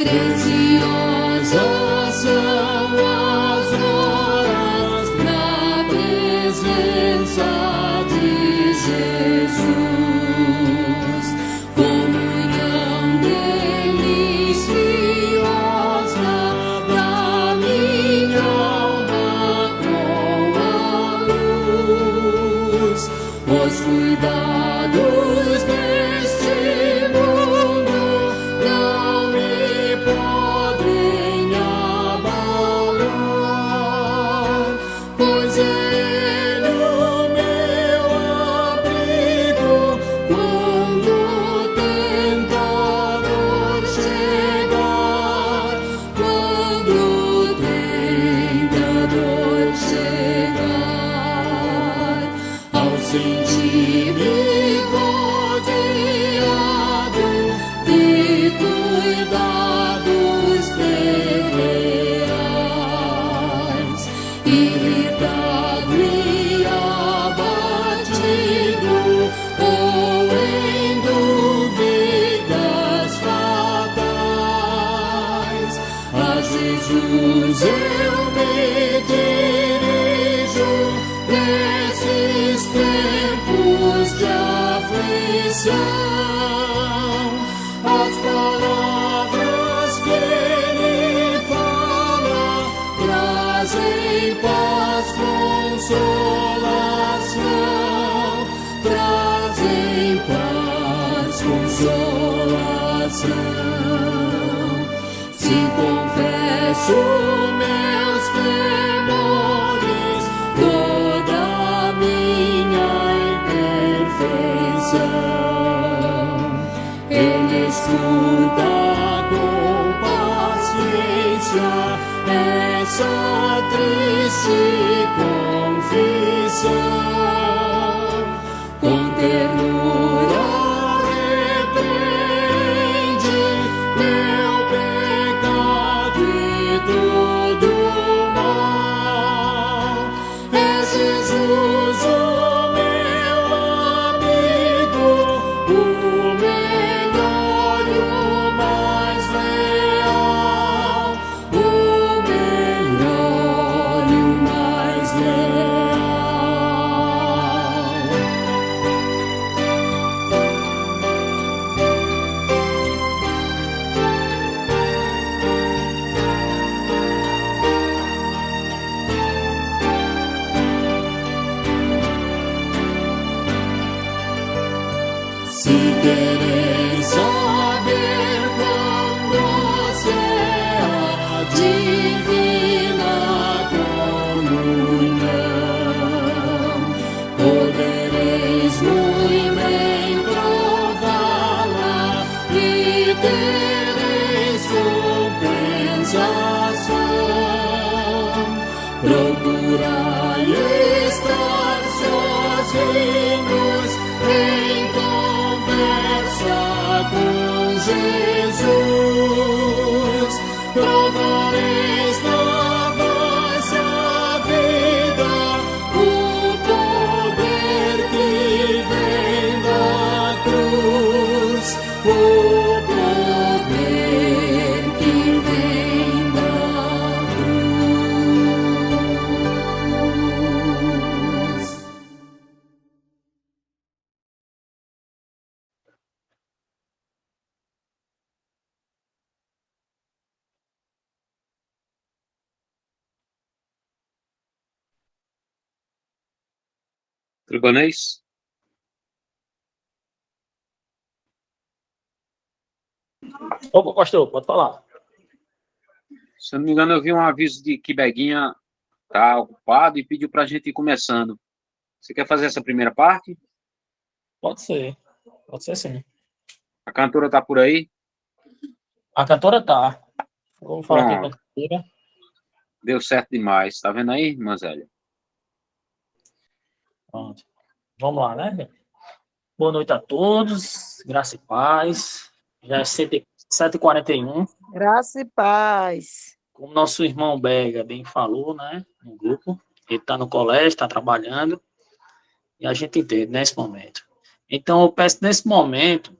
Preciosas são as horas na presença de Jesus. Comunhão deliciosa da minha alma com a luz. Os cuidados deste mundo não me podem abalar, pois Ele o meu abrigo quando o tentador chegar, quando o tentador chegar. Ao sentir-me rodeado de cuidados terreais, irritado e abatido, ou em dúvidas fatais, a Jesus eu me dirijo nesses tempos de aflição. As palavras que Ele fala trazem paz, consolação, trazem paz, consolação. Se confesso meus temores, toda a minha imperfeição, Ele escuta com paciência essa triste confissão. Com ternura repreende meu pecado e todo mal. É Jesus o meu amigo, o melhor e o mais leal, o melhor e o mais leal. Se quereis saber quão doce é a divina comunhão, podereis muito bem prová-la e tereis compensação. Procurai estar sozinhos em conversa com Jesus. Provareis na vossa vida o poder que vem da cruz, o poder que vem da cruz. Tribanês? Opa, pastor, pode falar. Se eu não me engano, eu vi um aviso de que Beguinha tá ocupado e pediu pra gente ir começando. Você quer fazer essa primeira parte? Pode ser sim. A cantora tá por aí? A cantora tá. Vou falar aqui com a Pronto. cantora. Deu certo demais. Tá vendo aí, irmã Zélia? Pronto. Vamos lá, né? Boa noite a todos. Graça e paz. Já é 7h41. Graça e paz. Como nosso irmão Bega bem falou, né? No grupo. Ele está no colégio, está trabalhando. E a gente entende nesse momento. Então, eu peço nesse momento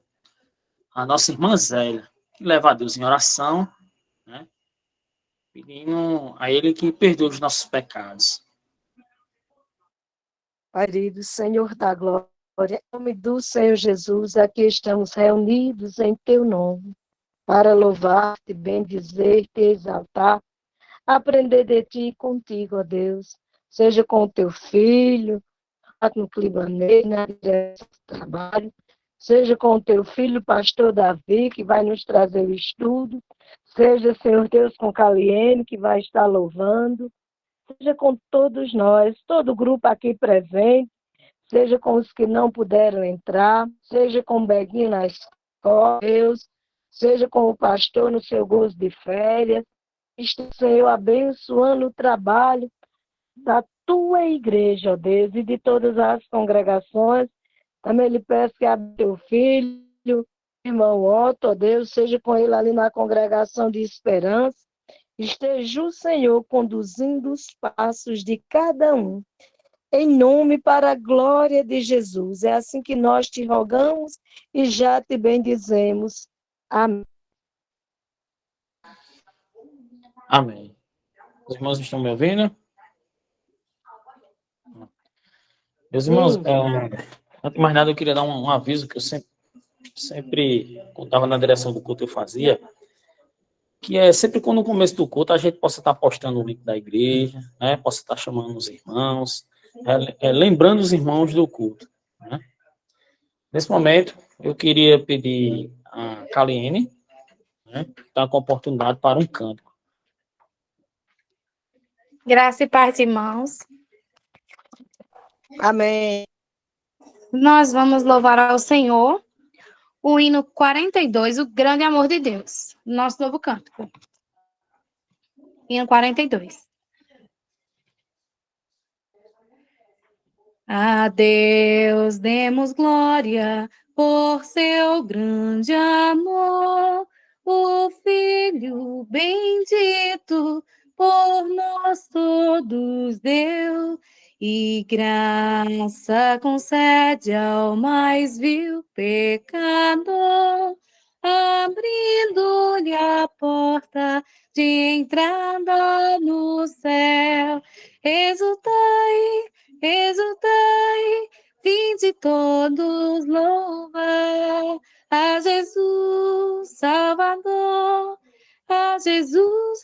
a nossa irmã Zélia, que leva a Deus em oração, né? Pedindo a Ele que perdoe os nossos pecados. Querido Senhor da glória, em nome do Senhor Jesus, aqui estamos reunidos em teu nome, para louvar-te, bendizer-te, exaltar, aprender de ti e contigo, ó Deus. Seja com o teu filho, no Clibanês, na direção do trabalho, seja com o teu filho, pastor Davi, que vai nos trazer o estudo, seja, Senhor Deus, com Caliene, que vai estar louvando, seja com todos nós, todo o grupo aqui presente, seja com os que não puderam entrar, seja com o Beguinho na escola, Deus, seja com o pastor no seu gozo de férias, Senhor, abençoando o trabalho da tua igreja, ó Deus, e de todas as congregações. Também lhe peço que abençoe teu filho, irmão Otto, ó Deus, seja com ele ali na congregação de esperança. Esteja o Senhor conduzindo os passos de cada um, em nome para a glória de Jesus. É assim que nós te rogamos e já te bendizemos. Amém. Amém. Os irmãos estão me ouvindo? Meus irmãos, Sim. antes de mais nada, eu queria dar um aviso que eu sempre quando estava na direção do culto, eu fazia, que é sempre quando no começo do culto a gente possa estar postando o link da igreja, né? Possa estar chamando os irmãos, lembrando os irmãos do culto, né? Nesse momento, eu queria pedir a Kaliene, né, que está com a oportunidade para um cântico. Graça e paz, irmãos. Amém. Nós vamos louvar ao Senhor o hino 42, o grande amor de Deus. Nosso novo cântico. Hino 42. A Deus demos glória por seu grande amor, o Filho bendito por nós todos deu, e graça concede ao mais vil pecador, abrindo-lhe a porta de entrada no céu. Exultai, vinde todos louvar a Jesus Salvador, a Jesus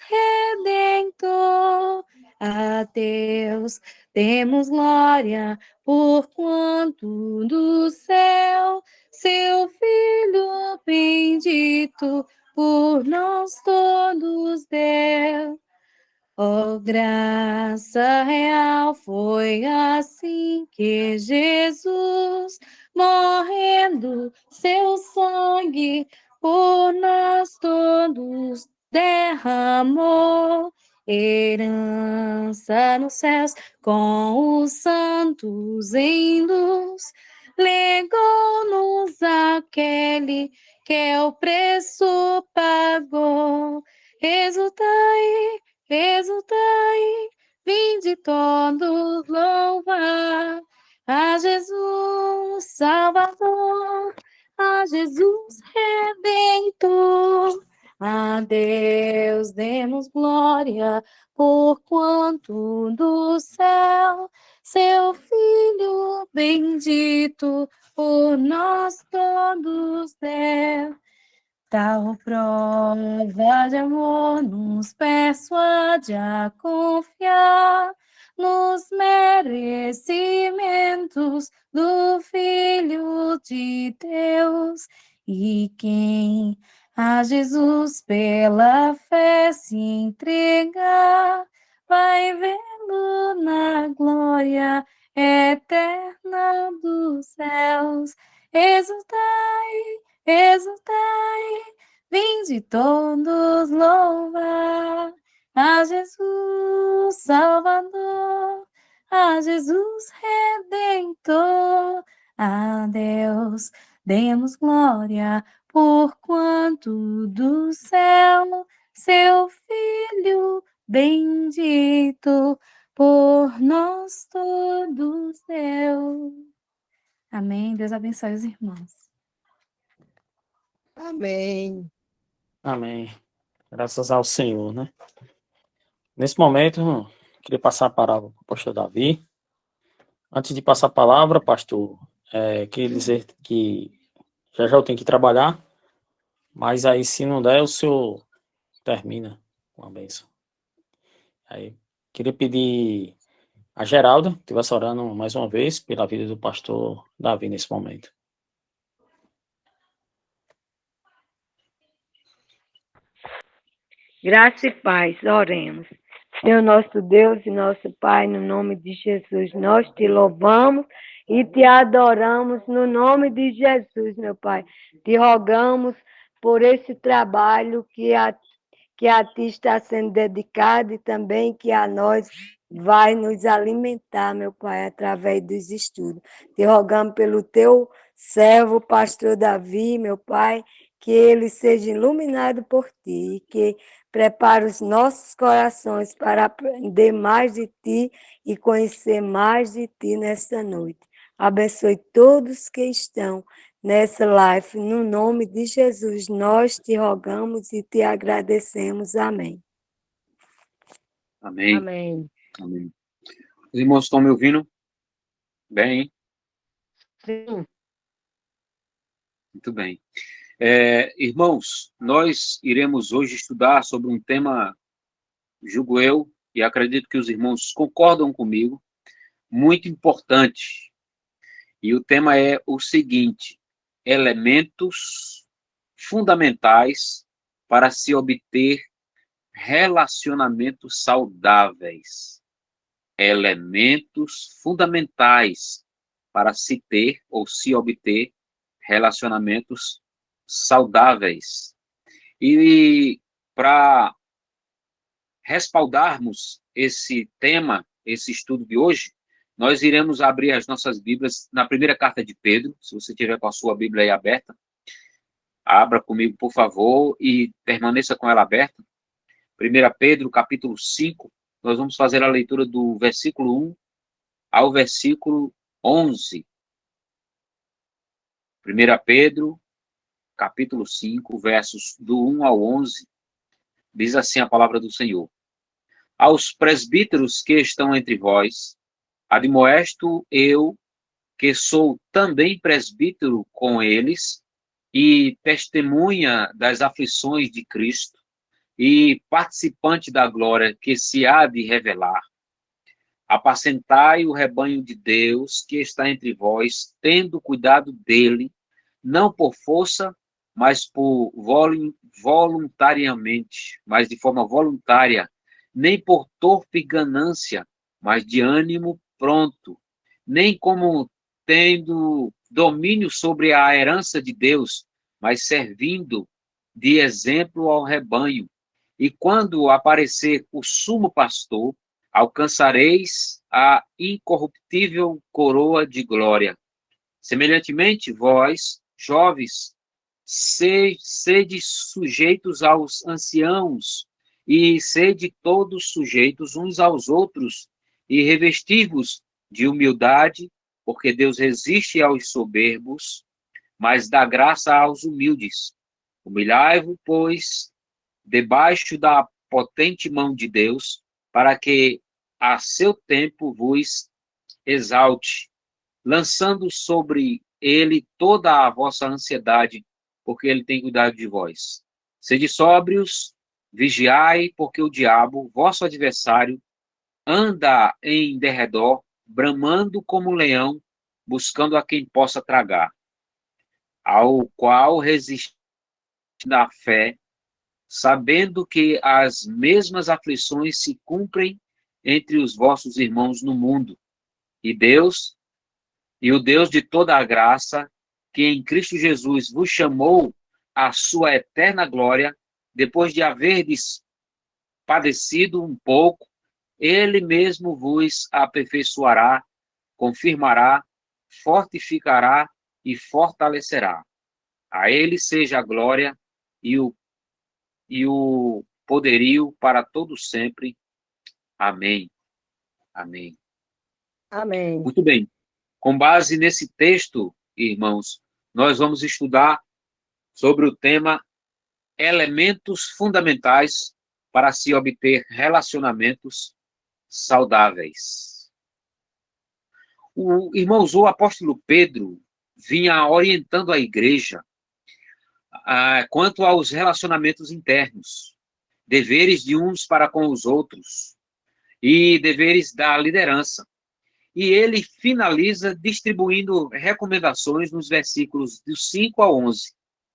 Redentor. A Deus demos glória, por quanto do céu seu Filho bendito por nós todos deu. Oh, graça real, foi assim que Jesus, morrendo, seu sangue por nós todos derramou. Herança nos céus, com os santos em luz, legou-nos aquele que o preço pagou. Exultai, vinde todos louvar a Jesus Salvador, a Jesus Redentor. A Deus demos glória, por quanto do céu seu Filho bendito por nós todos deu. Tal prova de amor nos persuade a confiar nos merecimentos do Filho de Deus. E quem a Jesus pela fé se entregar, vai vê-lo na glória eterna dos céus. Exultai, vinde todos louvar a Jesus Salvador, a Jesus Redentor. A Deus demos glória, por quanto do céu seu Filho bendito por nós todos deu. Amém. Deus abençoe os irmãos. Amém. Amém. Graças ao Senhor, né? Nesse momento, queria passar a palavra para o pastor Davi. Antes de passar a palavra, pastor, queria dizer que já eu tenho que trabalhar, mas aí se não der, o senhor termina com a bênção. Aí, queria pedir a Geralda, que estivesse orando mais uma vez pela vida do pastor Davi nesse momento. Graça e paz, oremos. Senhor nosso Deus e nosso Pai, no nome de Jesus, nós te louvamos e te adoramos no nome de Jesus, meu Pai. Te rogamos por esse trabalho que a ti está sendo dedicado e também que a nós vai nos alimentar, meu Pai, através dos estudos. Te rogamos pelo teu servo, pastor Davi, meu Pai, que ele seja iluminado por ti e que prepare os nossos corações para aprender mais de ti e conhecer mais de ti nesta noite. Abençoe todos que estão nessa live, no nome de Jesus, nós te rogamos e te agradecemos. Amém. Amém. Amém. Amém. Os irmãos estão me ouvindo? Bem, hein? Sim. Muito bem. Irmãos, nós iremos hoje estudar sobre um tema, julgo eu, e acredito que os irmãos concordam comigo, muito importante. E o tema é o seguinte: elementos fundamentais para se obter relacionamentos saudáveis. Elementos fundamentais para se ter ou se obter relacionamentos saudáveis. E para respaldarmos esse tema, esse estudo de hoje, nós iremos abrir as nossas Bíblias na primeira carta de Pedro. Se você tiver com a sua Bíblia aí aberta, abra comigo, por favor, e permaneça com ela aberta. 1 Pedro, capítulo 5, nós vamos fazer a leitura do versículo 1 ao versículo 11. 1 Pedro, capítulo 5, versos do 1 ao 11, diz assim a palavra do Senhor: Aos presbíteros que estão entre vós, admoesto eu, que sou também presbítero com eles, e testemunha das aflições de Cristo, e participante da glória que se há de revelar. Apacentai o rebanho de Deus que está entre vós, tendo cuidado dele, não por força, mas por voluntariamente, mas de forma voluntária, nem por torpe ganância, mas de ânimo pronto, nem como tendo domínio sobre a herança de Deus, mas servindo de exemplo ao rebanho. E quando aparecer o sumo pastor, alcançareis a incorruptível coroa de glória. Semelhantemente, vós, jovens, sede sujeitos aos anciãos, e sede todos sujeitos uns aos outros, e revestivos de humildade, porque Deus resiste aos soberbos, mas dá graça aos humildes. Humilhai-vos, pois, debaixo da potente mão de Deus, para que a seu tempo vos exalte, lançando sobre ele toda a vossa ansiedade, porque ele tem cuidado de vós. Sede sóbrios, vigiai, porque o diabo, vosso adversário, anda em derredor, bramando como um leão, buscando a quem possa tragar, ao qual resiste na fé, sabendo que as mesmas aflições se cumprem entre os vossos irmãos no mundo. E o Deus de toda a graça, que em Cristo Jesus vos chamou à sua eterna glória, depois de haverdes padecido um pouco, ele mesmo vos aperfeiçoará, confirmará, fortificará e fortalecerá. A ele seja a glória e o poderio para todos sempre. Amém. Amém. Amém. Muito bem. Com base nesse texto, irmãos, nós vamos estudar sobre o tema elementos fundamentais para se obter relacionamentos saudáveis. Irmãos, o apóstolo Pedro vinha orientando a igreja quanto aos relacionamentos internos, deveres de uns para com os outros e deveres da liderança. E ele finaliza distribuindo recomendações nos versículos dos 5 a 11.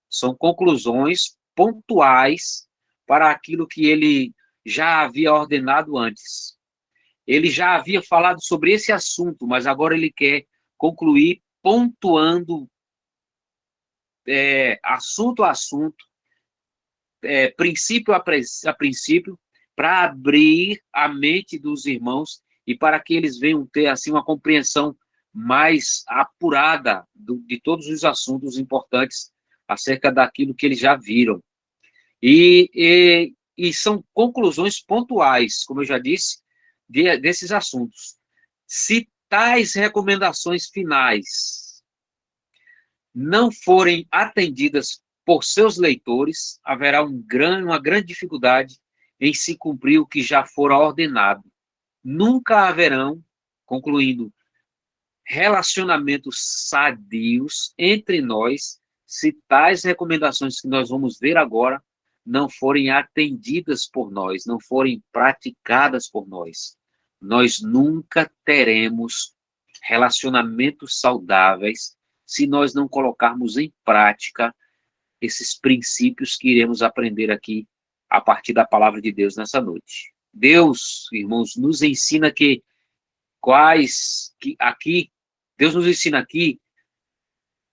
São conclusões pontuais para aquilo que ele já havia ordenado antes. Ele já havia falado sobre esse assunto, mas agora ele quer concluir pontuando assunto a assunto, princípio a princípio, para abrir a mente dos irmãos e para que eles venham ter assim uma compreensão mais apurada de todos os assuntos importantes acerca daquilo que eles já viram. E são conclusões pontuais, como eu já disse, desses assuntos. Se tais recomendações finais não forem atendidas por seus leitores, haverá uma grande dificuldade em se cumprir o que já fora ordenado. Nunca haverão, concluindo, relacionamentos sadios entre nós se tais recomendações que nós vamos ver agora não forem atendidas por nós, não forem praticadas por nós. Nós nunca teremos relacionamentos saudáveis se nós não colocarmos em prática esses princípios que iremos aprender aqui a partir da palavra de Deus nessa noite. Deus, irmãos, nos ensina Deus nos ensina aqui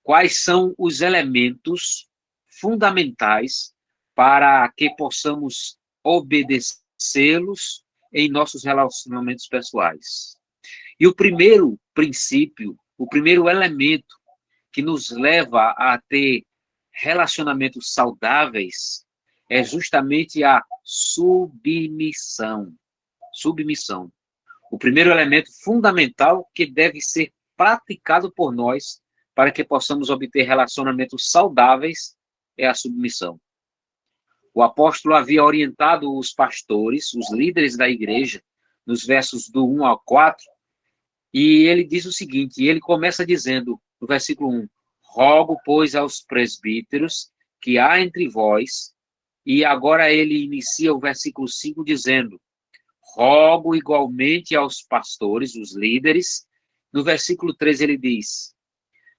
quais são os elementos fundamentais para que possamos obedecê-los em nossos relacionamentos pessoais. E o primeiro princípio, o primeiro elemento que nos leva a ter relacionamentos saudáveis é justamente a submissão. Submissão. O primeiro elemento fundamental que deve ser praticado por nós para que possamos obter relacionamentos saudáveis é a submissão. O apóstolo havia orientado os pastores, os líderes da igreja, nos versos do 1 ao 4, e ele diz o seguinte, ele começa dizendo, no versículo 1, rogo, pois, aos presbíteros que há entre vós, e agora ele inicia o versículo 5 dizendo, rogo igualmente aos pastores, os líderes. No versículo 3 ele diz,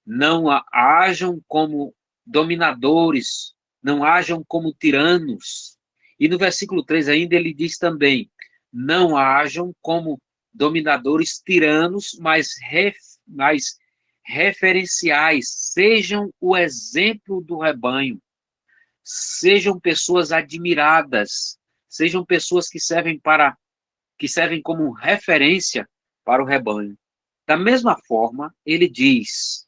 não hajam como dominadores, não hajam como tiranos. E no versículo 3 ainda ele diz também, não hajam como dominadores tiranos, mas referenciais, sejam o exemplo do rebanho, sejam pessoas admiradas, sejam pessoas que servem como referência para o rebanho. Da mesma forma, ele diz,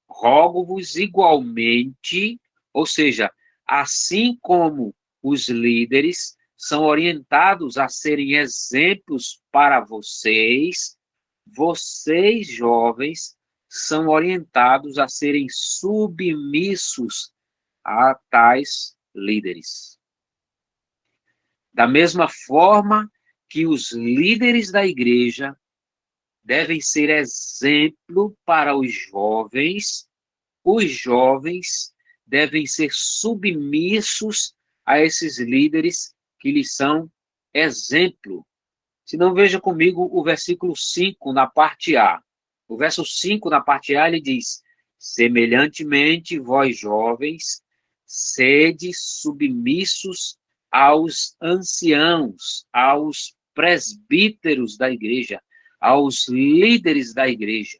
rogo-vos igualmente, ou seja, assim como os líderes são orientados a serem exemplos para vocês, vocês jovens são orientados a serem submissos a tais líderes. Da mesma forma que os líderes da igreja devem ser exemplo para os jovens devem ser submissos a esses líderes que lhes são exemplo. Se não, veja comigo o versículo 5 na parte A. O verso 5 na parte A ele diz, semelhantemente vós jovens, sede submissos aos anciãos, aos presbíteros da igreja, aos líderes da igreja.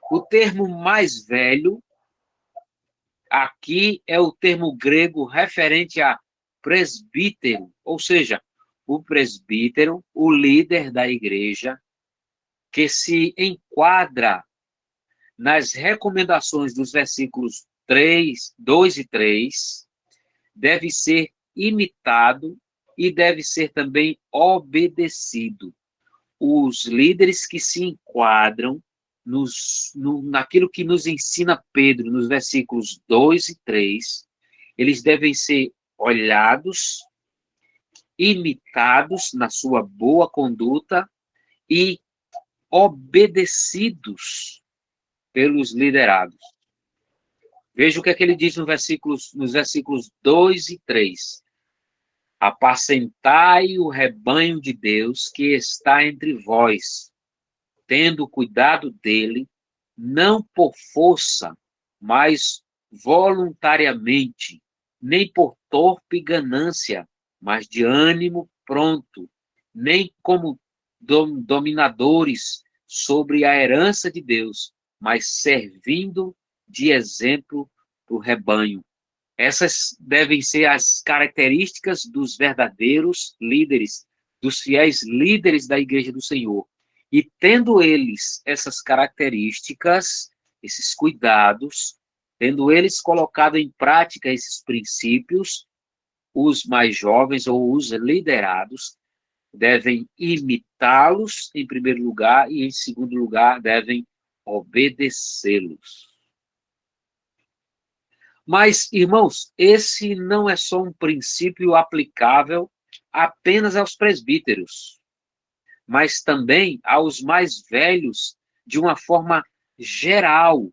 O termo mais velho aqui é o termo grego referente a presbítero, ou seja, o presbítero, o líder da igreja, que se enquadra nas recomendações dos versículos 2 e 3, deve ser imitado e deve ser também obedecido. Os líderes que se enquadram naquilo que nos ensina Pedro, nos versículos 2 e 3, eles devem ser olhados, imitados na sua boa conduta e obedecidos pelos liderados. Veja o que é que ele diz nos versículos 2 e 3. Apacentai o rebanho de Deus que está entre vós, tendo cuidado dele, não por força, mas voluntariamente, nem por torpe ganância, mas de ânimo pronto, nem como dominadores sobre a herança de Deus, mas servindo de exemplo para o rebanho. Essas devem ser as características dos verdadeiros líderes, dos fiéis líderes da Igreja do Senhor. E tendo eles essas características, esses cuidados, tendo eles colocado em prática esses princípios, os mais jovens ou os liderados devem imitá-los em primeiro lugar e, em segundo lugar, devem obedecê-los. Mas, irmãos, esse não é só um princípio aplicável apenas aos presbíteros, mas também aos mais velhos de uma forma geral.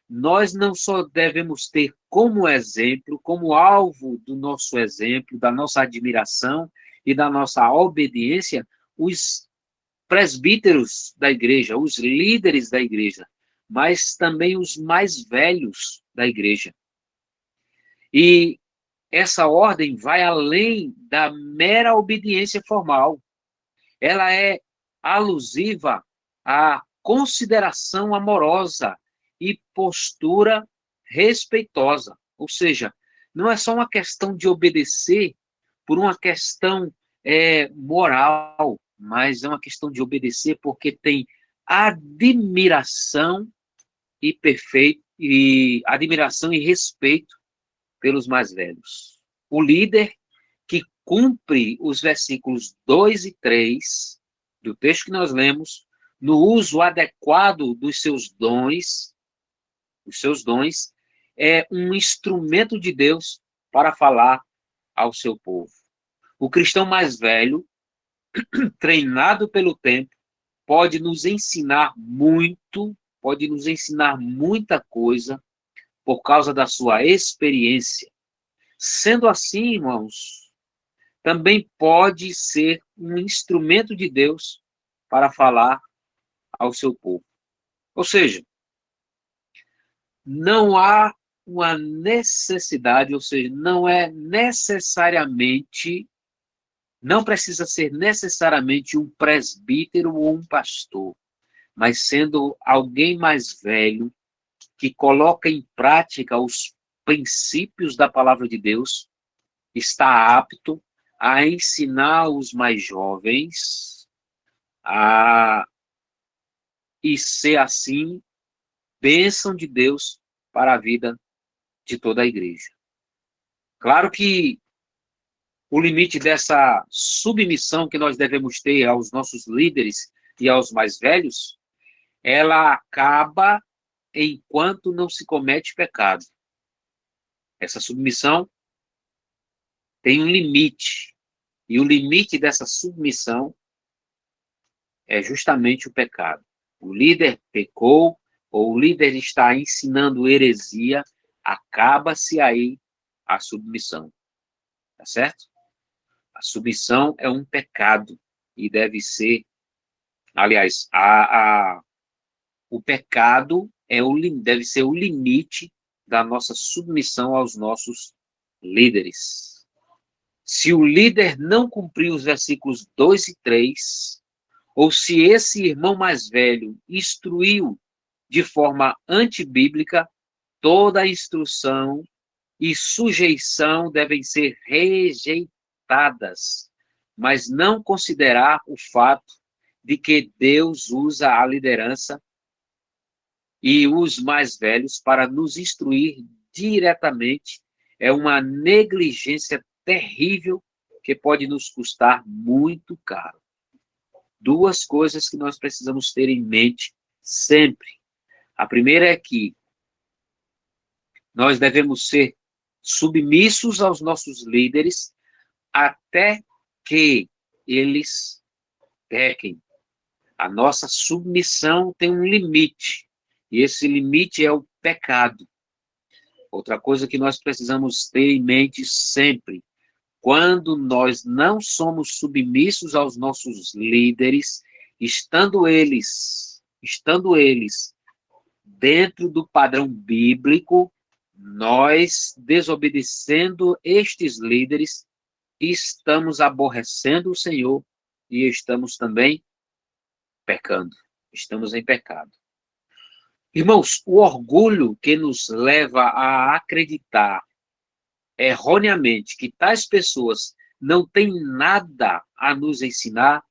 Nós não só devemos ter como exemplo, como alvo do nosso exemplo, da nossa admiração e da nossa obediência, os presbíteros da igreja, os líderes da igreja, mas também os mais velhos da igreja. E essa ordem vai além da mera obediência formal. Ela é alusiva à consideração amorosa e postura respeitosa. Ou seja, não é só uma questão de obedecer por uma questão moral, mas é uma questão de obedecer porque tem admiração admiração e respeito pelos mais velhos. O líder que cumpre os versículos 2 e 3 do texto que nós lemos, no uso adequado dos seus dons, é um instrumento de Deus para falar ao seu povo. O cristão mais velho, treinado pelo tempo, pode nos ensinar muito, pode nos ensinar muita coisa por causa da sua experiência. Sendo assim, irmãos, também pode ser um instrumento de Deus para falar ao seu povo. Ou seja, não há uma necessidade, ou seja, não precisa ser necessariamente um presbítero ou um pastor, mas sendo alguém mais velho que coloca em prática os princípios da palavra de Deus, está apto a ensinar os mais jovens e ser assim bênção de Deus para a vida de toda a igreja. Claro que o limite dessa submissão que nós devemos ter aos nossos líderes e aos mais velhos, ela acaba enquanto não se comete pecado. Essa submissão tem um limite, e o limite dessa submissão é justamente o pecado. O líder pecou, ou o líder está ensinando heresia, acaba-se aí a submissão. Tá certo? A submissão é um pecado e deve ser, aliás, o pecado deve ser o limite da nossa submissão aos nossos líderes. Se o líder não cumprir os versículos 2 e 3, ou se esse irmão mais velho instruiu de forma antibíblica, toda a instrução e sujeição devem ser rejeitadas, mas não considerar o fato de que Deus usa a liderança e os mais velhos para nos instruir diretamente é uma negligência terrível que pode nos custar muito caro. Duas coisas que nós precisamos ter em mente sempre. A primeira é que nós devemos ser submissos aos nossos líderes até que eles pequem. A nossa submissão tem um limite, e esse limite é o pecado. Outra coisa que nós precisamos ter em mente sempre: quando nós não somos submissos aos nossos líderes, estando eles dentro do padrão bíblico, nós, desobedecendo estes líderes, estamos aborrecendo o Senhor e estamos também pecando. Estamos em pecado. Irmãos, o orgulho que nos leva a acreditar erroneamente que tais pessoas não têm nada a nos ensinar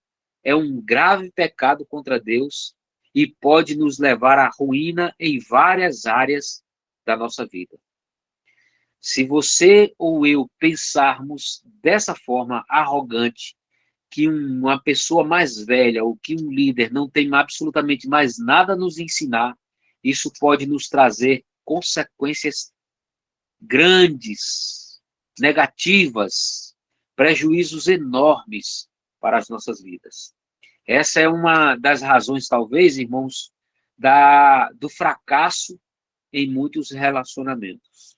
é um grave pecado contra Deus e pode nos levar à ruína em várias áreas da nossa vida. Se você ou eu pensarmos dessa forma arrogante, que uma pessoa mais velha ou que um líder não tem absolutamente mais nada a nos ensinar, isso pode nos trazer consequências grandes, negativas, prejuízos enormes para as nossas vidas. Essa é uma das razões, talvez, irmãos, do fracasso em muitos relacionamentos.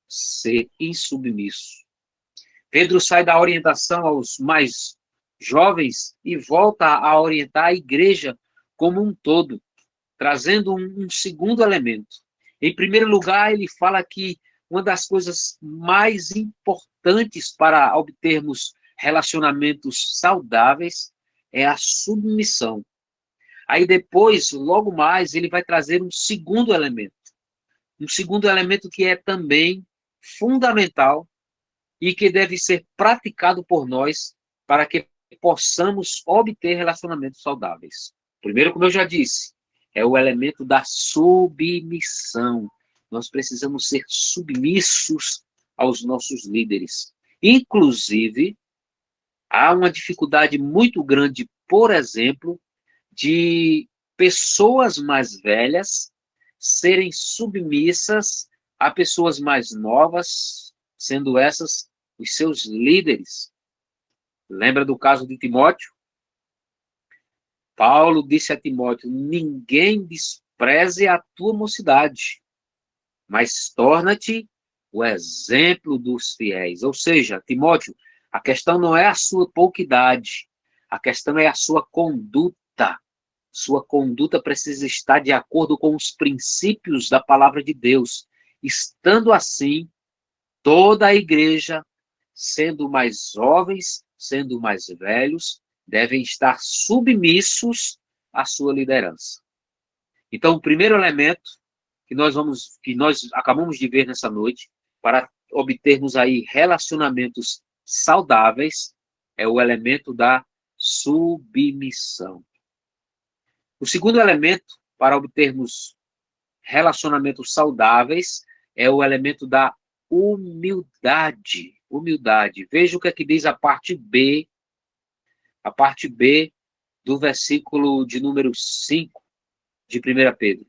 Ser insubmisso. Pedro sai da orientação aos mais jovens e volta a orientar a igreja como um todo, trazendo um segundo elemento. Em primeiro lugar, ele fala que uma das coisas mais importantes para obtermos relacionamentos saudáveis é a submissão. Aí depois, logo mais, ele vai trazer um segundo elemento. Um segundo elemento que é também fundamental e que deve ser praticado por nós para que possamos obter relacionamentos saudáveis. Primeiro, como eu já disse, é o elemento da submissão. Nós precisamos ser submissos aos nossos líderes. Inclusive, há uma dificuldade muito grande, por exemplo, de pessoas mais velhas serem submissas a pessoas mais novas, sendo essas os seus líderes. Lembra do caso de Timóteo? Paulo disse a Timóteo: ninguém despreze a tua mocidade, mas torna-te o exemplo dos fiéis. Ou seja, Timóteo, a questão não é a sua pouca idade, a questão é a sua conduta. Sua conduta precisa estar de acordo com os princípios da palavra de Deus. Estando assim, toda a igreja, sendo mais jovens, sendo mais velhos, devem estar submissos à sua liderança. Então, o primeiro elemento que nós acabamos de ver nessa noite, para obtermos aí relacionamentos saudáveis, é o elemento da submissão. O segundo elemento para obtermos relacionamentos saudáveis é o elemento da humildade. Humildade. Veja o que é que diz a parte B do versículo de número 5 de 1 Pedro.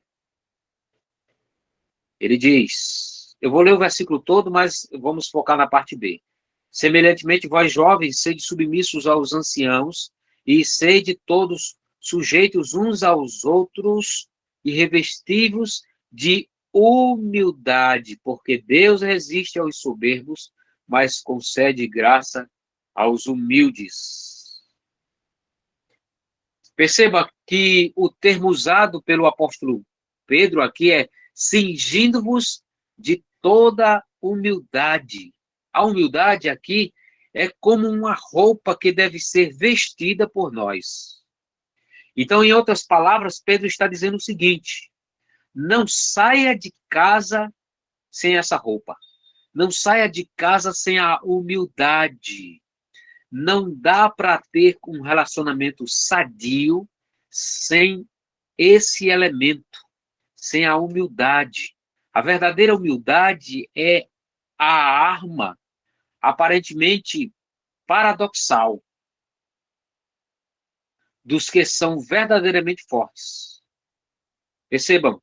Ele diz, eu vou ler o versículo todo, mas vamos focar na parte B. Semelhantemente, vós jovens, sede submissos aos anciãos, e sede todos sujeitos uns aos outros, e revestivos de humildade, porque Deus resiste aos soberbos, mas concede graça aos humildes. Perceba que o termo usado pelo apóstolo Pedro aqui é cingindo-vos de toda humildade. A humildade aqui é como uma roupa que deve ser vestida por nós. Então, em outras palavras, Pedro está dizendo o seguinte: não saia de casa sem essa roupa. Não saia de casa sem a humildade. Não dá para ter um relacionamento sadio sem esse elemento, sem a humildade. A verdadeira humildade é a arma, aparentemente paradoxal, dos que são verdadeiramente fortes. Percebam,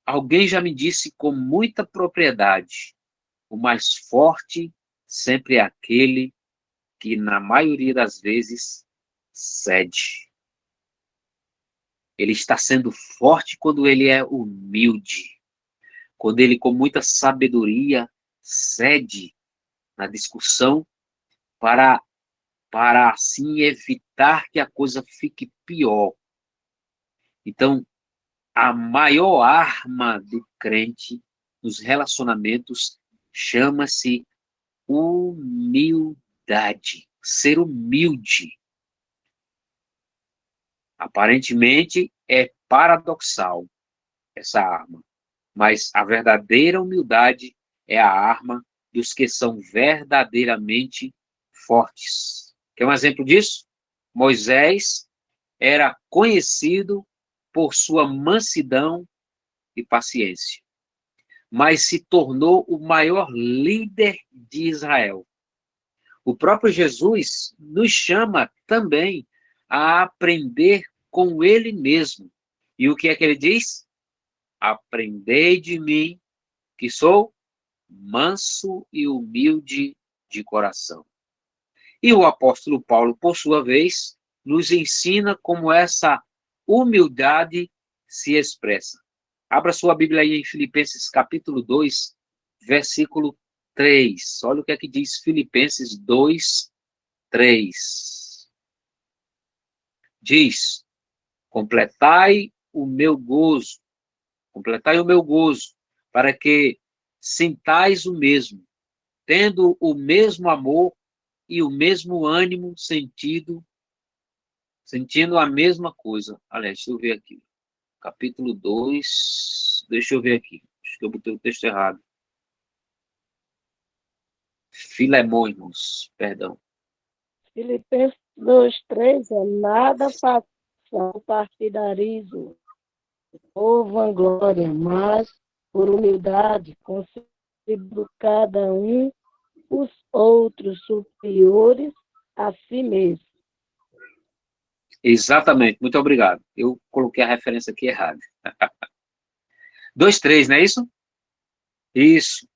Alguém já me disse com muita propriedade: o mais forte sempre é aquele que, na maioria das vezes, cede. Ele está sendo forte quando ele é humilde, quando ele, com muita sabedoria, cede na discussão para assim evitar que a coisa fique pior. Então, a maior arma do crente nos relacionamentos chama-se humildade. Ser humilde. Aparentemente é paradoxal essa arma, mas a verdadeira humildade é a arma dos que são verdadeiramente fortes. Quer um exemplo disso? Moisés era conhecido por sua mansidão e paciência, mas se tornou o maior líder de Israel. O próprio Jesus nos chama também a aprender com ele mesmo. E o que é que ele diz? Aprendei de mim, que sou manso e humilde de coração. E o apóstolo Paulo, por sua vez, nos ensina como essa humildade se expressa. Abra sua Bíblia aí em Filipenses capítulo 2, versículo 3. Olha o que é que diz Filipenses 2, 3. Diz: completai o meu gozo, para que sintais o mesmo, tendo o mesmo amor e o mesmo ânimo, sentindo a mesma coisa. Aliás, deixa eu ver aqui. Capítulo 2, deixa eu ver aqui. Acho que eu botei o texto errado. Filemão, irmãos, perdão. Filipenses 2:3 é nada façam partidarismo ou vanglória, mas por humildade, considerando cada um os outros superiores a si mesmo. Exatamente, muito obrigado. Eu coloquei a referência aqui errada. 2:3, não é isso? Isso.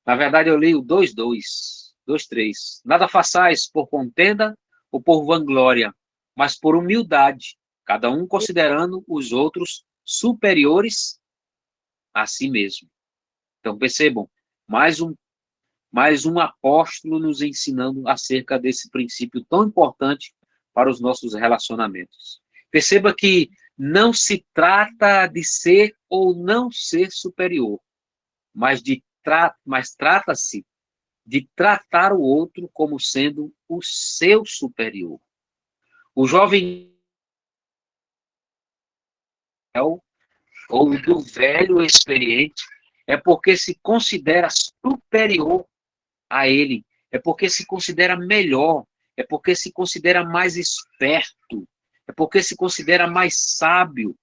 Na verdade, eu li o 2:2. 2:3. Nada façais por contenda ou por vanglória, mas por humildade, cada um considerando os outros superiores a si mesmo. Então, percebam, mais um apóstolo nos ensinando acerca desse princípio tão importante para os nossos relacionamentos. Perceba que não se trata de ser ou não ser superior, mas trata-se de tratar o outro como sendo o seu superior. O jovem ou do velho experiente é porque se considera superior a ele, é porque se considera melhor, é porque se considera mais esperto, é porque se considera mais sábio.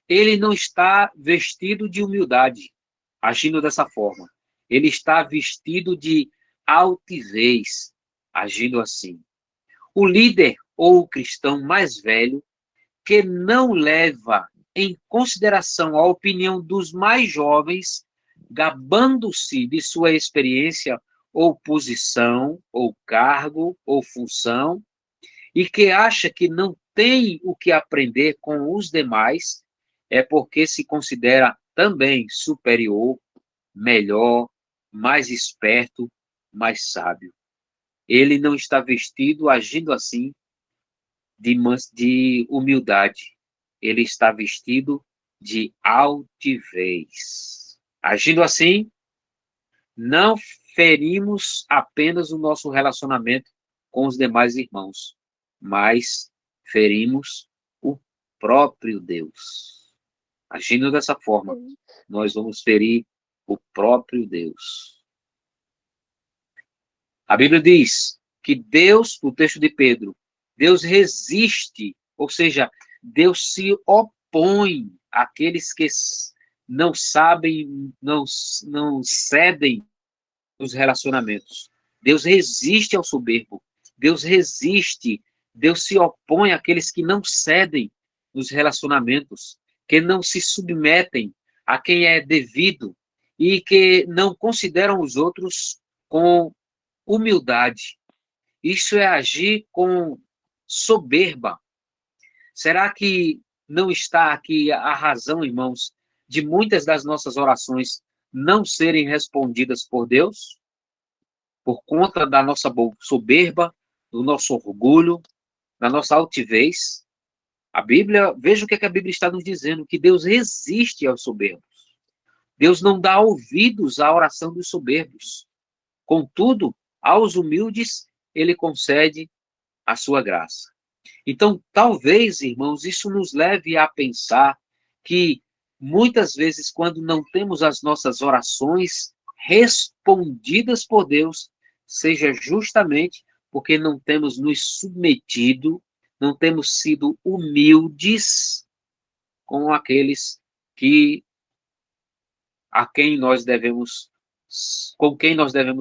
Ele não está vestido de humildade, agindo dessa forma. Ele está vestido de altivez, agindo assim. O líder ou o cristão mais velho, que não leva em consideração a opinião dos mais jovens, gabando-se de sua experiência ou posição, ou cargo, ou função, e que acha que não tem o que aprender com os demais, é porque se considera também superior, melhor, mais esperto, mais sábio. Ele não está vestido, agindo assim, de humildade. Ele está vestido de altivez. Agindo assim, não ferimos apenas o nosso relacionamento com os demais irmãos, mas ferimos o próprio Deus. Agindo dessa forma, nós vamos ferir o próprio Deus. A Bíblia diz que Deus, no texto de Pedro, Deus resiste, ou seja, Deus se opõe àqueles que não sabem, não cedem nos relacionamentos. Deus resiste ao soberbo. Deus resiste, Deus se opõe àqueles que não cedem nos relacionamentos, que não se submetem a quem é devido e que não consideram os outros com humildade. Isso é agir com soberba. Será que não está aqui a razão, irmãos, de muitas das nossas orações não serem respondidas por Deus? Por conta da nossa soberba, do nosso orgulho, da nossa altivez? A Bíblia, veja o que a Bíblia está nos dizendo, que Deus resiste aos soberbos. Deus não dá ouvidos à oração dos soberbos. Contudo, aos humildes, ele concede a sua graça. Então, talvez, irmãos, isso nos leve a pensar que, muitas vezes, quando não temos as nossas orações respondidas por Deus, seja justamente porque não temos nos submetido, não temos sido humildes com aqueles com quem nós devemos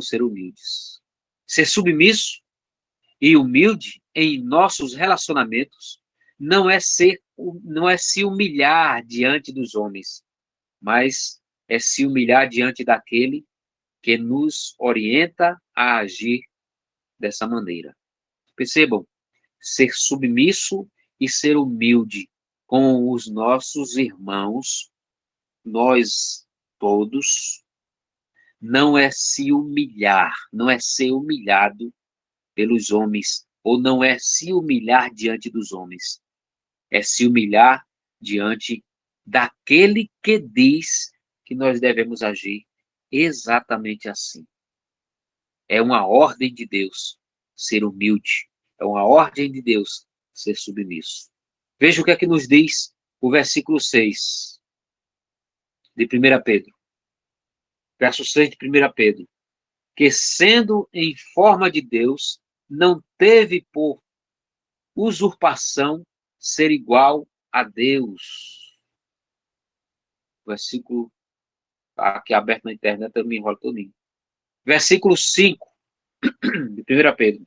ser humildes. Ser submisso e humilde em nossos relacionamentos não é se humilhar diante dos homens, mas é se humilhar diante daquele que nos orienta a agir dessa maneira. Percebam, ser submisso e ser humilde com os nossos irmãos, nós todos, não é se humilhar, não é ser humilhado pelos homens, ou não é se humilhar diante dos homens, é se humilhar diante daquele que diz que nós devemos agir exatamente assim. É uma ordem de Deus ser humilde, é uma ordem de Deus ser submisso. Veja o que é que nos diz o versículo 6 de 1 Pedro. Verso 6 de 1 Pedro. Que sendo em forma de Deus, não teve por usurpação ser igual a Deus. Versículo aqui aberto na internet, eu me enrolo todinho. Versículo 5 de 1 Pedro.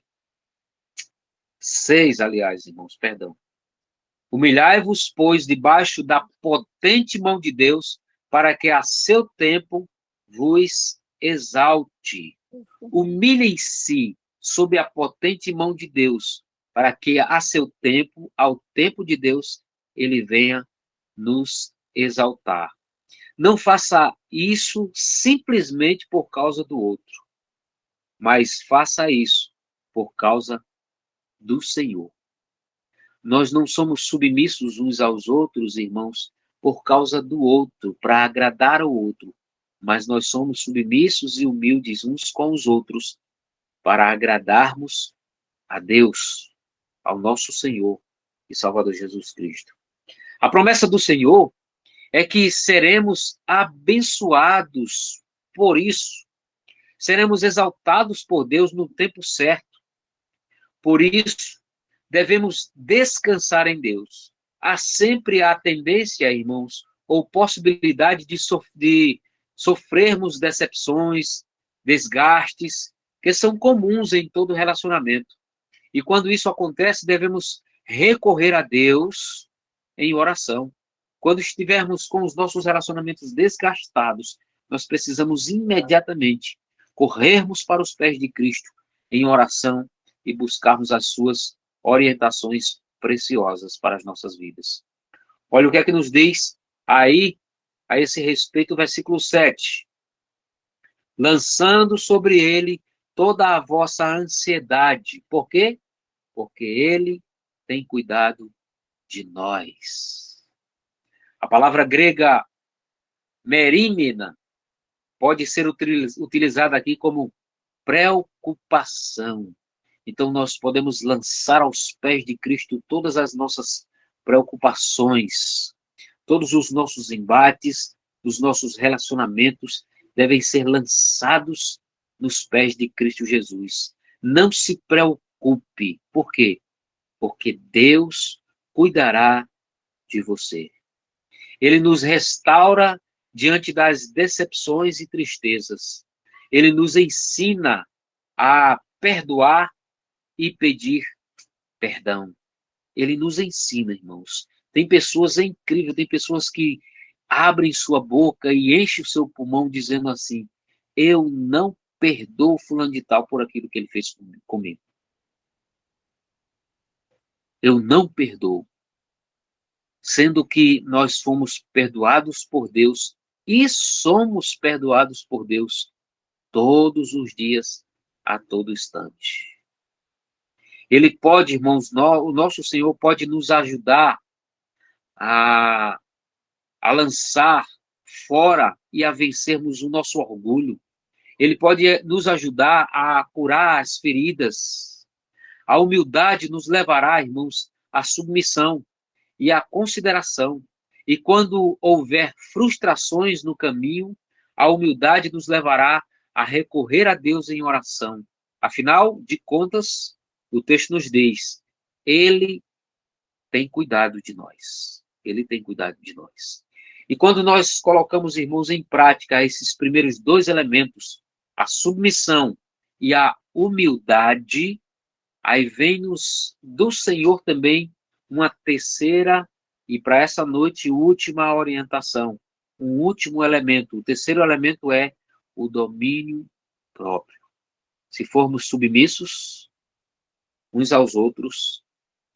6, aliás, irmãos, perdão. Humilhai-vos, pois, debaixo da potente mão de Deus, para que a seu tempo vos exalte. Humilhem-se sob a potente mão de Deus, para que a seu tempo, ao tempo de Deus, ele venha nos exaltar. Não faça isso simplesmente por causa do outro, mas faça isso por causa do Senhor. Nós não somos submissos uns aos outros, irmãos, por causa do outro, para agradar ao outro, mas nós somos submissos e humildes uns com os outros para agradarmos a Deus, ao nosso Senhor e Salvador Jesus Cristo. A promessa do Senhor é que seremos abençoados por isso, seremos exaltados por Deus no tempo certo. Por isso, devemos descansar em Deus. Há sempre a tendência, irmãos, ou possibilidade de sofrermos decepções, desgastes, que são comuns em todo relacionamento. E quando isso acontece, devemos recorrer a Deus em oração. Quando estivermos com os nossos relacionamentos desgastados, nós precisamos imediatamente corrermos para os pés de Cristo em oração e buscarmos as suas orientações preciosas para as nossas vidas. Olha o que é que nos diz aí, a esse respeito, o versículo 7. Lançando sobre ele toda a vossa ansiedade. Por quê? Porque ele tem cuidado de nós. A palavra grega merímena pode ser utilizada aqui como preocupação. Então, nós podemos lançar aos pés de Cristo todas as nossas preocupações, todos os nossos embates, os nossos relacionamentos devem ser lançados nos pés de Cristo Jesus. Não se preocupe. Por quê? Porque Deus cuidará de você. Ele nos restaura diante das decepções e tristezas. Ele nos ensina a perdoar e pedir perdão. Ele nos ensina, irmãos. Tem pessoas incríveis, tem pessoas que abre sua boca e enche o seu pulmão dizendo assim: eu não perdoo fulano de tal por aquilo que ele fez comigo. Eu não perdoo. Sendo que nós fomos perdoados por Deus e somos perdoados por Deus todos os dias, a todo instante. Ele pode, irmãos, o nosso Senhor pode nos ajudar a, a lançar fora e a vencermos o nosso orgulho. Ele pode nos ajudar a curar as feridas. A humildade nos levará, irmãos, à submissão e à consideração. E quando houver frustrações no caminho, a humildade nos levará a recorrer a Deus em oração. Afinal de contas, o texto nos diz: Ele tem cuidado de nós. Ele tem cuidado de nós. E quando nós colocamos, irmãos, em prática esses primeiros dois elementos, a submissão e a humildade, aí vem-nos do Senhor também uma terceira, e para essa noite, última orientação, um último elemento. O terceiro elemento é o domínio próprio. Se formos submissos uns aos outros,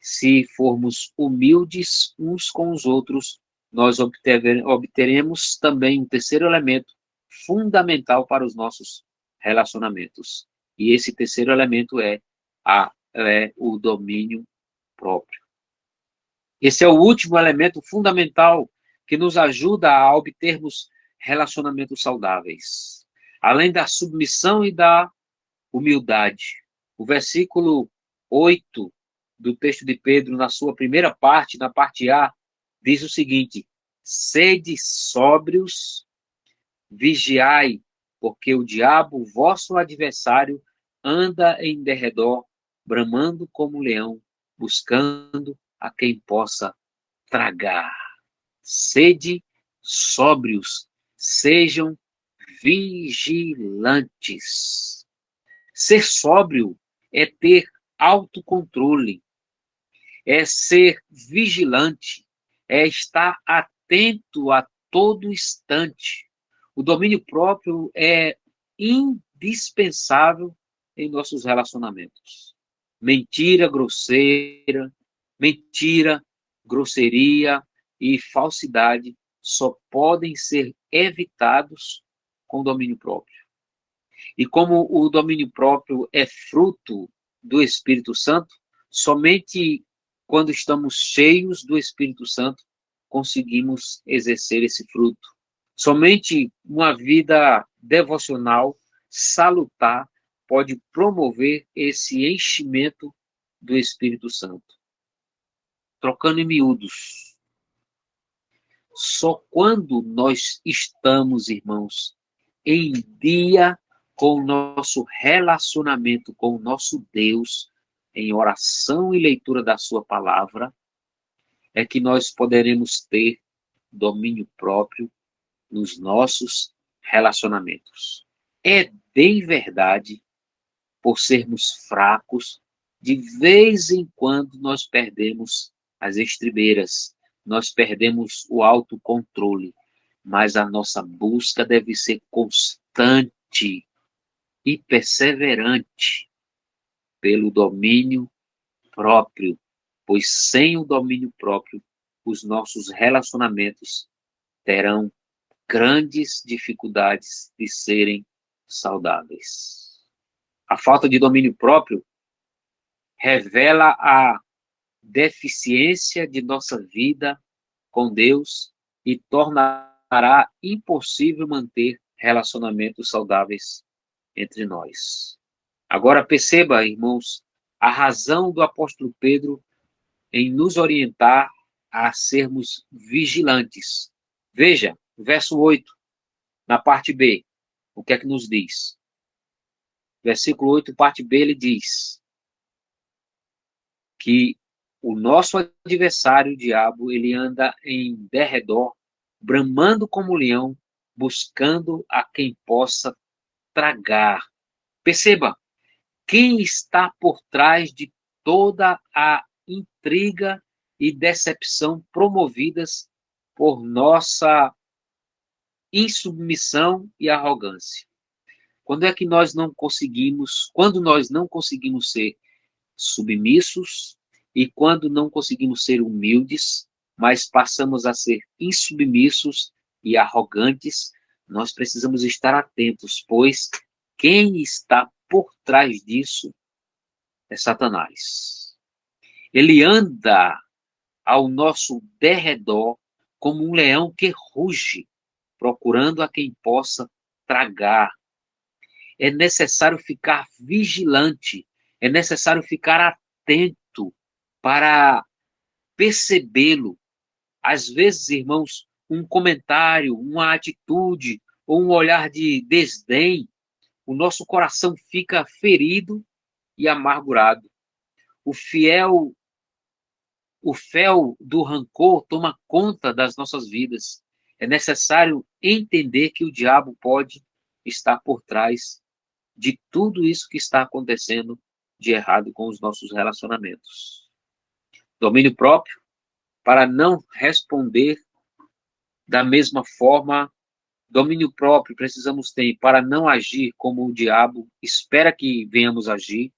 se formos humildes uns com os outros, nós obteremos também um terceiro elemento fundamental para os nossos relacionamentos. E esse terceiro elemento é o domínio próprio. Esse é o último elemento fundamental que nos ajuda a obtermos relacionamentos saudáveis. Além da submissão e da humildade. O versículo 8 do texto de Pedro, na sua primeira parte, na parte A, diz o seguinte: sede sóbrios, vigiai, porque o diabo, vosso adversário, anda em derredor, bramando como leão, buscando a quem possa tragar. Sede sóbrios, sejam vigilantes. Ser sóbrio é ter autocontrole, é ser vigilante, é estar atento a todo instante. O domínio próprio é indispensável em nossos relacionamentos. Mentira grosseira, grosseria e falsidade só podem ser evitados com domínio próprio. E como o domínio próprio é fruto do Espírito Santo, somente quando estamos cheios do Espírito Santo conseguimos exercer esse fruto. Somente uma vida devocional, salutar, pode promover esse enchimento do Espírito Santo. Trocando em miúdos, só quando nós estamos, irmãos, em dia com o nosso relacionamento com o nosso Deus, em oração e leitura da sua palavra, é que nós poderemos ter domínio próprio nos nossos relacionamentos. É bem verdade, por sermos fracos, de vez em quando nós perdemos as estribeiras, nós perdemos o autocontrole, mas a nossa busca deve ser constante e perseverante pelo domínio próprio, pois sem o domínio próprio, os nossos relacionamentos terão grandes dificuldades de serem saudáveis. A falta de domínio próprio revela a deficiência de nossa vida com Deus e tornará impossível manter relacionamentos saudáveis entre nós. Agora perceba, irmãos, a razão do apóstolo Pedro em nos orientar a sermos vigilantes. Veja, verso 8, na parte B, o que é que nos diz? Versículo 8, parte B, ele diz que o nosso adversário, o diabo, ele anda em derredor, bramando como leão, buscando a quem possa tragar. Perceba, quem está por trás de toda a intriga e decepção promovidas por nossa insubmissão e arrogância. Quando nós não conseguimos ser submissos e quando não conseguimos ser humildes, mas passamos a ser insubmissos e arrogantes, nós precisamos estar atentos, pois quem está por trás disso é Satanás. Ele anda ao nosso derredor como um leão que ruge, procurando a quem possa tragar. É necessário ficar vigilante, é necessário ficar atento para percebê-lo. Às vezes, irmãos, um comentário, uma atitude ou um olhar de desdém, o nosso coração fica ferido e amargurado. O fel do rancor toma conta das nossas vidas. É necessário entender que o diabo pode estar por trás de tudo isso que está acontecendo de errado com os nossos relacionamentos. Domínio próprio, para não responder da mesma forma. Domínio próprio precisamos ter para não agir como o diabo espera que venhamos agir.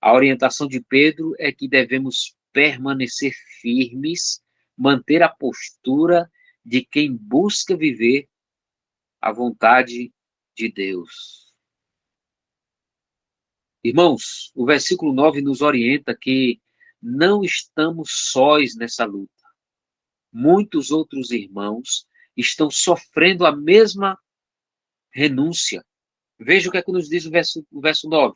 A orientação de Pedro é que devemos permanecer firmes, manter a postura de quem busca viver a vontade de Deus. Irmãos, o versículo 9 nos orienta que não estamos sós nessa luta. Muitos outros irmãos estão sofrendo a mesma renúncia. Veja o que é que nos diz o verso 9.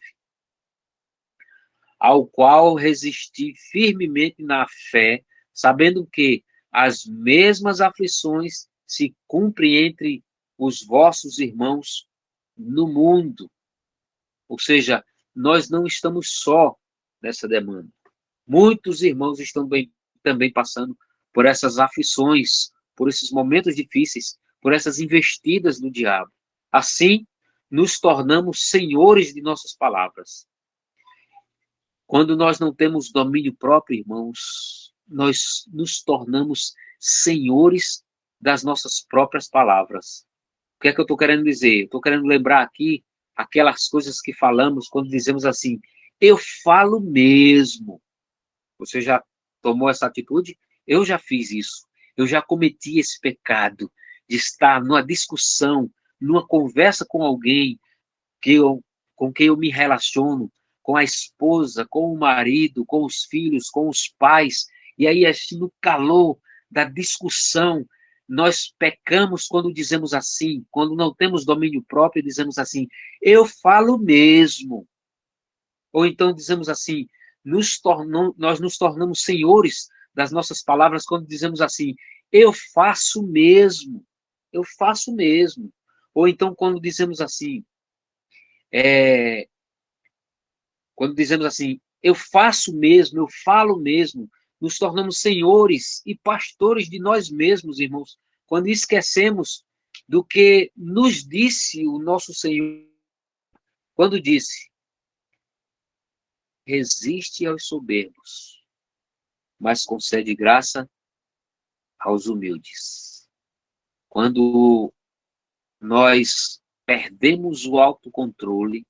Ao qual resisti firmemente na fé, sabendo que as mesmas aflições se cumprem entre os vossos irmãos no mundo. Ou seja, nós não estamos só nessa demanda. Muitos irmãos estão também passando por essas aflições, por esses momentos difíceis, por essas investidas do diabo. Assim, nos tornamos senhores de nossas palavras. Quando nós não temos domínio próprio, irmãos, nós nos tornamos senhores das nossas próprias palavras. O que é que eu estou querendo dizer? Estou querendo lembrar aqui aquelas coisas que falamos quando dizemos assim, eu falo mesmo. Você já tomou essa atitude? Eu já fiz isso. Eu já cometi esse pecado de estar numa discussão, numa conversa com alguém com quem eu me relaciono, com a esposa, com o marido, com os filhos, com os pais, e aí assim, no calor da discussão, nós pecamos quando dizemos assim, quando não temos domínio próprio, dizemos assim, eu falo mesmo. Ou então dizemos assim, nós nos tornamos senhores das nossas palavras quando dizemos assim, eu faço mesmo, eu faço mesmo. Ou então quando dizemos assim, eu faço mesmo, eu falo mesmo, nos tornamos senhores e pastores de nós mesmos, irmãos, quando esquecemos do que nos disse o nosso Senhor, quando disse, resiste aos soberbos, mas concede graça aos humildes. Quando nós perdemos o autocontrole,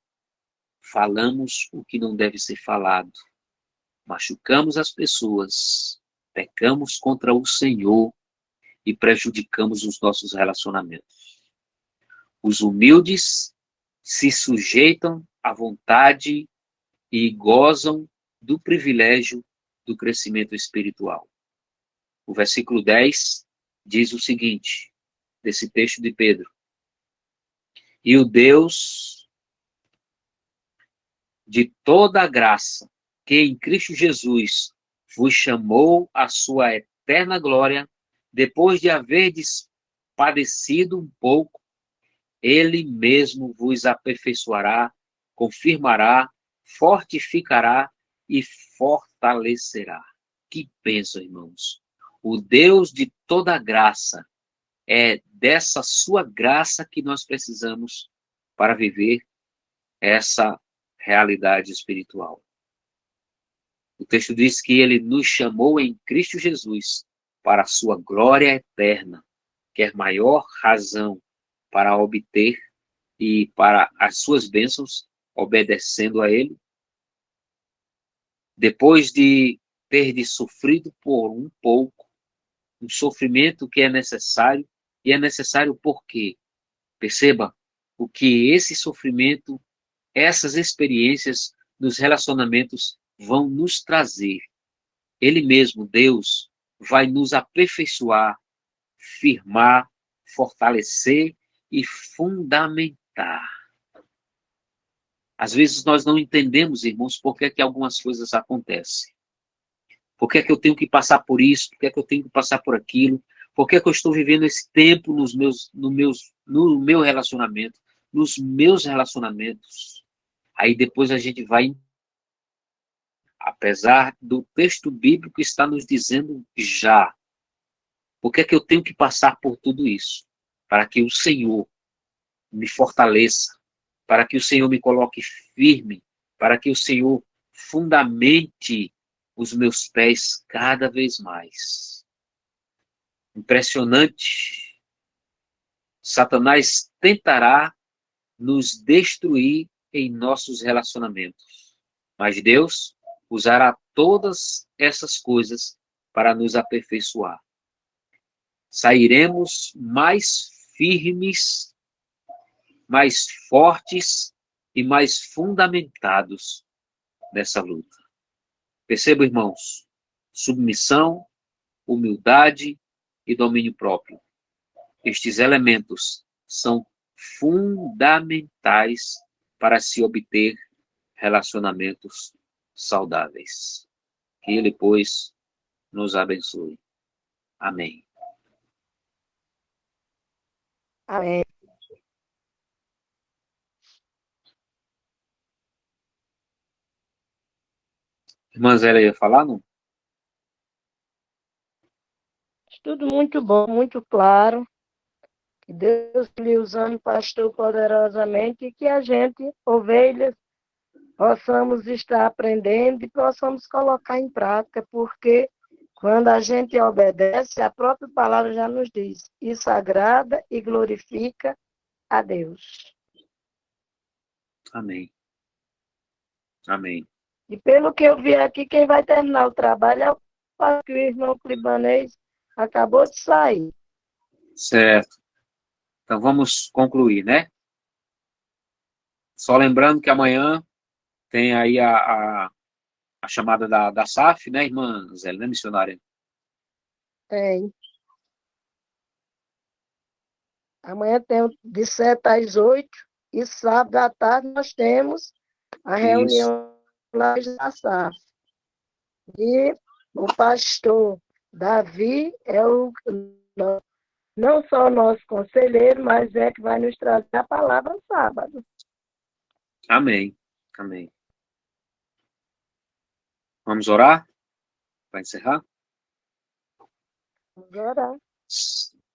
falamos o que não deve ser falado, machucamos as pessoas, pecamos contra o Senhor e prejudicamos os nossos relacionamentos. Os humildes se sujeitam à vontade e gozam do privilégio do crescimento espiritual. O versículo 10 diz o seguinte, desse texto de Pedro, e o Deus de toda a graça, que em Cristo Jesus vos chamou à sua eterna glória, depois de haverdes padecido um pouco, ele mesmo vos aperfeiçoará, confirmará, fortificará e fortalecerá. Que bênção, irmãos! O Deus de toda a graça, é dessa sua graça que nós precisamos para viver essa realidade espiritual. O texto diz que ele nos chamou em Cristo Jesus para a sua glória eterna. Quer maior razão para obter e para as suas bênçãos, obedecendo a Ele. Depois de ter sofrido por um pouco, um sofrimento que é necessário, e é necessário por quê? Perceba o que esse sofrimento, essas experiências nos relacionamentos vão nos trazer. Ele mesmo, Deus, vai nos aperfeiçoar, firmar, fortalecer e fundamentar. Às vezes nós não entendemos, irmãos, por que é que algumas coisas acontecem. Por que é que eu tenho que passar por isso? Por que é que eu tenho que passar por aquilo? Por que é que eu estou vivendo esse tempo no meu relacionamento, nos meus relacionamentos? Aí depois a gente vai, apesar do texto bíblico estar nos dizendo já, por que é que eu tenho que passar por tudo isso? Para que o Senhor me fortaleça, para que o Senhor me coloque firme, para que o Senhor fundamente os meus pés cada vez mais. Impressionante. Satanás tentará nos destruir em nossos relacionamentos, mas Deus usará todas essas coisas para nos aperfeiçoar. Sairemos mais firmes, mais fortes e mais fundamentados nessa luta. Perceba, irmãos, submissão, humildade e domínio próprio. Estes elementos são fundamentais para se obter relacionamentos saudáveis. Que Ele, pois, nos abençoe. Amém. Amém. Irmã Zélia ia falar, não? Tudo muito bom, muito claro. Que Deus lhe usando, pastor, poderosamente, e que a gente, ovelhas, possamos estar aprendendo e possamos colocar em prática, porque quando a gente obedece, a própria palavra já nos diz, isso agrada e glorifica a Deus. Amém. Amém. E pelo que eu vi aqui, quem vai terminar o trabalho é o irmão Clibanês, acabou de sair. Certo. Então vamos concluir, né? Só lembrando que amanhã tem aí a chamada da SAF, né, irmã Zélia, né, missionária? Tem. Amanhã tem de 7 às 8 e sábado à tarde nós temos a reunião lá da SAF. E o pastor Davi é não só o nosso conselheiro, mas é que vai nos trazer a palavra sábado. Amém. Amém. Vamos orar para encerrar? Vamos orar.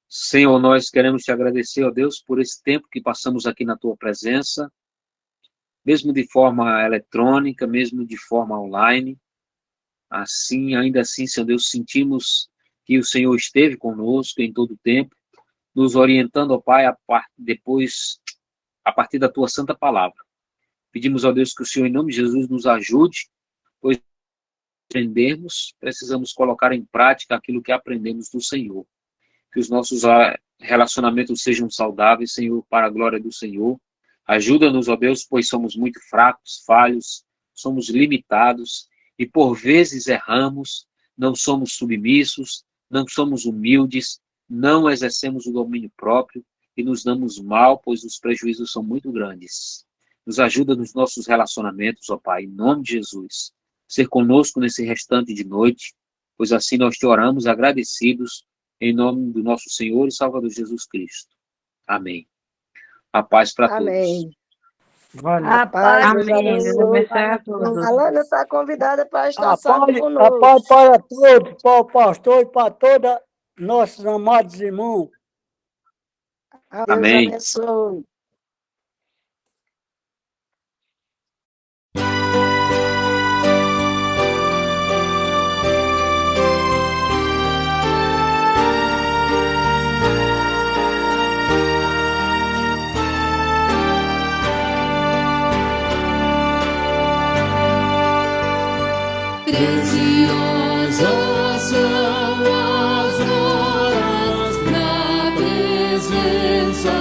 Senhor, nós queremos te agradecer, ó Deus, por esse tempo que passamos aqui na tua presença, mesmo de forma eletrônica, mesmo de forma online. Assim, ainda assim, Senhor Deus, sentimos que o Senhor esteve conosco em todo o tempo, nos orientando, ó Pai, depois, a partir da tua santa palavra. Pedimos, ó Deus, que o Senhor, em nome de Jesus, nos ajude, pois aprendermos, precisamos colocar em prática aquilo que aprendemos do Senhor. Que os nossos relacionamentos sejam saudáveis, Senhor, para a glória do Senhor. Ajuda-nos, ó Deus, pois somos muito fracos, falhos, somos limitados e por vezes erramos, não somos submissos, não somos humildes, não exercemos o domínio próprio e nos damos mal, pois os prejuízos são muito grandes. Nos ajuda nos nossos relacionamentos, ó Pai, em nome de Jesus. Ser conosco nesse restante de noite, pois assim nós te oramos agradecidos, em nome do nosso Senhor e Salvador Jesus Cristo. Amém. A paz para todos. Amém. A paz, Deus abençoe. A Alana está convidada para estar a sábado paz conosco. para todos, para o pastor e para todos nossos amados irmãos. Deus Amém. abençoe. Preciosas são as horas na presença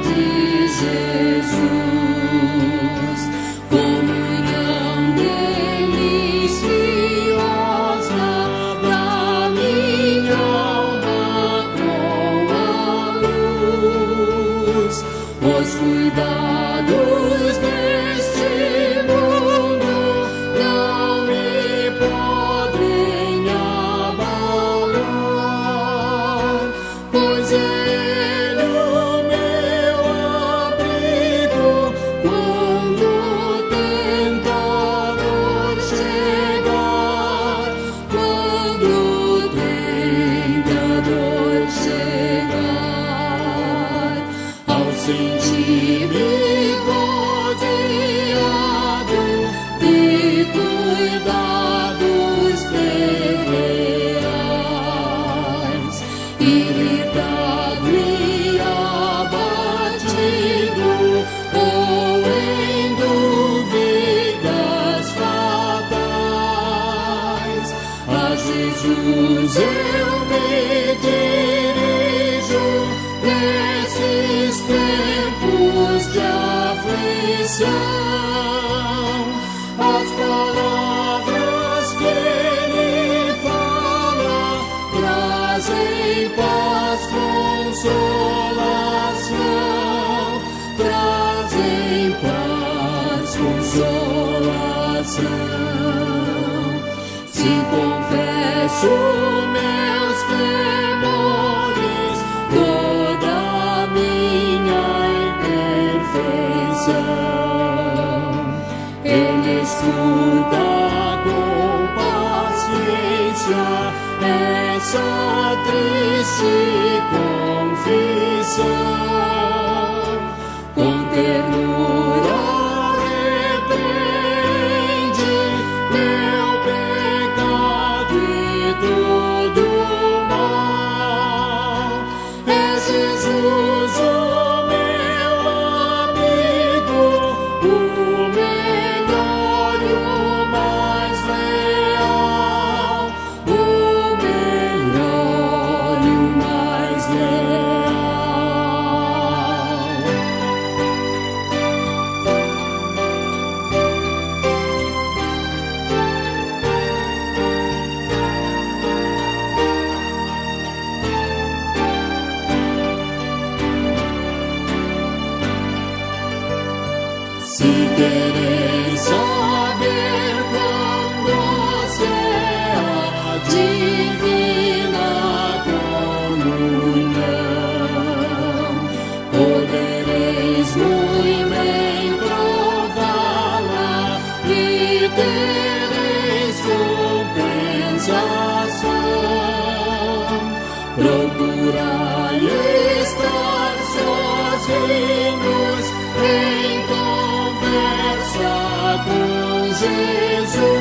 de Jesus. Comunhão deliciosa da minha alma com a luz. Os cuidados deste mundo não me podem abalar, pois Ele o meu abrigo quando o tentador chegar, quando o tentador chegar. Ao sentir-me rodeado de cuidados triviais, irritado e abatido, ou em dúvidas fatais, a Jesus eu me dirijo nesses tempos de aflição. As palavras que Ele fala trazem paz, consolação, trazem paz, consolação. Se confesso meus temores, toda a minha imperfeição, Ele escuta com paciência essa triste confissão. Com ternura repreende meu pecado e todo mal. É Jesus o meu amigo, o melhor e o mais leal, o melhor e o mais leal. Se quereis saber quão doce é a divina comunhão, podereis muito bem prová-la e tereis compensação. Procurai estar sozinhos em conversa com Jesus.